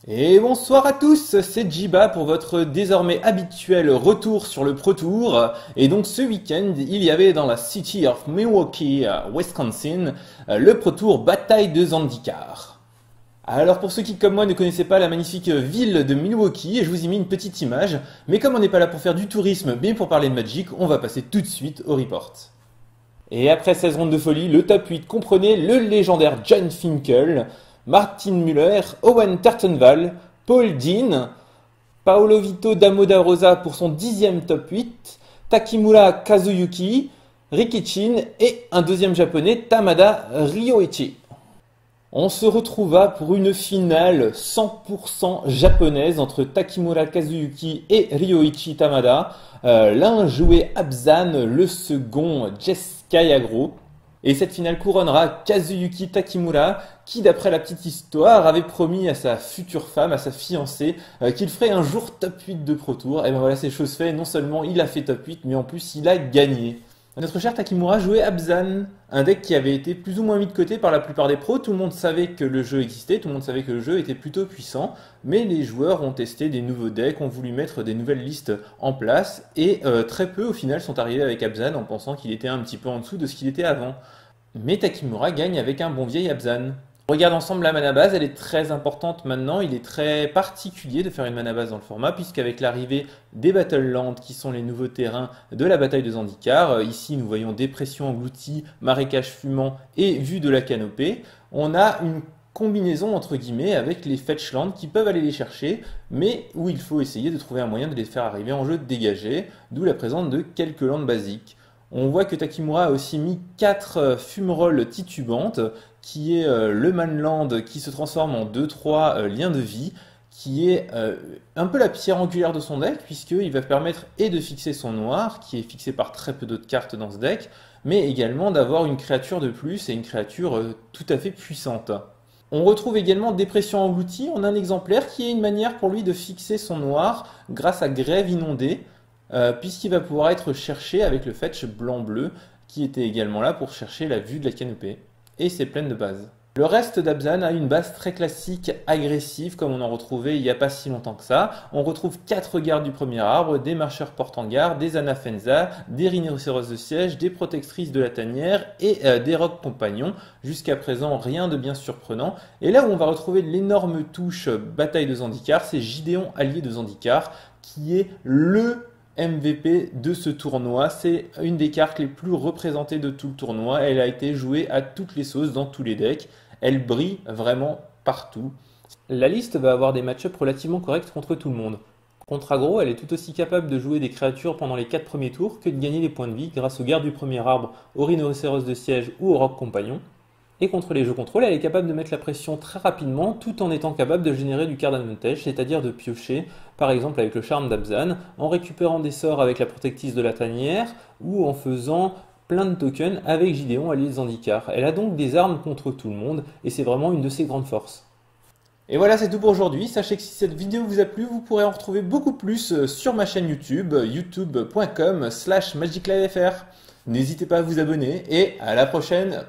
Et bonsoir à tous, c'est Jiba pour votre désormais habituel retour sur le Pro Tour. Et donc ce week-end, il y avait dans la City of Milwaukee, Wisconsin, le Pro Tour Bataille de Zandikar. Alors pour ceux qui comme moi ne connaissaient pas la magnifique ville de Milwaukee, je vous ai mis une petite image, mais comme on n'est pas là pour faire du tourisme, mais pour parler de Magic, on va passer tout de suite au report. Et après 16 rondes de folie, le top 8 comprenait le légendaire John Finkel, Martin Müller, Owen Turtenwald, Paul Dean, Paolo Vito Damo da Rosa pour son 10e top 8, Takimura Kazuyuki, Rikichin et un deuxième japonais, Tamada Ryoichi. On se retrouva pour une finale 100% japonaise entre Takimura Kazuyuki et Ryoichi Tamada. L'un jouait Abzan, le second Jeskai Agro. Et cette finale couronnera Kazuyuki Takimura, qui d'après la petite histoire avait promis à sa future femme, à sa fiancée, qu'il ferait un jour top 8 de Pro Tour. Et ben voilà, c'est chose faite, non seulement il a fait top 8, mais en plus il a gagné. Notre cher Takimura jouait Abzan, un deck qui avait été plus ou moins mis de côté par la plupart des pros. Tout le monde savait que le jeu existait, tout le monde savait que le jeu était plutôt puissant, mais les joueurs ont testé des nouveaux decks, ont voulu mettre des nouvelles listes en place, et très peu au final sont arrivés avec Abzan en pensant qu'il était un petit peu en dessous de ce qu'il était avant. Mais Takimura gagne avec un bon vieil Abzan. On regarde ensemble la mana base, elle est très importante maintenant, il est très particulier de faire une mana base dans le format, puisqu'avec l'arrivée des Battlelands, qui sont les nouveaux terrains de la bataille de Zandikar, ici nous voyons dépression engloutie, marécage fumant et vue de la canopée, on a une combinaison entre guillemets avec les Fetchlands qui peuvent aller les chercher, mais où il faut essayer de trouver un moyen de les faire arriver en jeu dégagé, d'où la présence de quelques landes basiques. On voit que Takimura a aussi mis 4 fumerolles titubantes, qui est le Manland qui se transforme en 2-3 liens de vie, qui est un peu la pierre angulaire de son deck, puisqu'il va permettre et de fixer son noir, qui est fixé par très peu d'autres cartes dans ce deck, mais également d'avoir une créature de plus et une créature tout à fait puissante. On retrouve également Dépression engloutie, on a un exemplaire qui est une manière pour lui de fixer son noir grâce à Grève inondée, puisqu'il va pouvoir être cherché avec le fetch blanc-bleu, qui était également là pour chercher la vue de la canopée. Et c'est plein de bases. Le reste d'Abzan a une base très classique, agressive, comme on en retrouvait il n'y a pas si longtemps que ça. On retrouve 4 gardes du premier arbre, des marcheurs porte-en-garde, des anafenza, des rhinocéros de siège, des protectrices de la tanière et des rocs compagnons. Jusqu'à présent, rien de bien surprenant. Et là où on va retrouver l'énorme touche bataille de Zandikar, c'est Gideon allié de Zandikar, qui est le MVP de ce tournoi. C'est une des cartes les plus représentées de tout le tournoi. Elle a été jouée à toutes les sauces dans tous les decks. Elle brille vraiment partout. La liste va avoir des match-ups relativement corrects contre tout le monde. Contre aggro, elle est tout aussi capable de jouer des créatures pendant les 4 premiers tours que de gagner des points de vie grâce aux gardes du premier arbre, aux rhinocéros de siège ou aux rocs compagnons. Et contre les jeux contrôle, elle est capable de mettre la pression très rapidement tout en étant capable de générer du card advantage, c'est-à-dire de piocher, par exemple avec le charme d'Abzan, en récupérant des sorts avec la protectrice de la tanière ou en faisant plein de tokens avec Gideon allié de Zandikar. Elle a donc des armes contre tout le monde et c'est vraiment une de ses grandes forces. Et voilà, c'est tout pour aujourd'hui. Sachez que si cette vidéo vous a plu, vous pourrez en retrouver beaucoup plus sur ma chaîne YouTube, youtube.com/magiclivefr. N'hésitez pas à vous abonner et à la prochaine.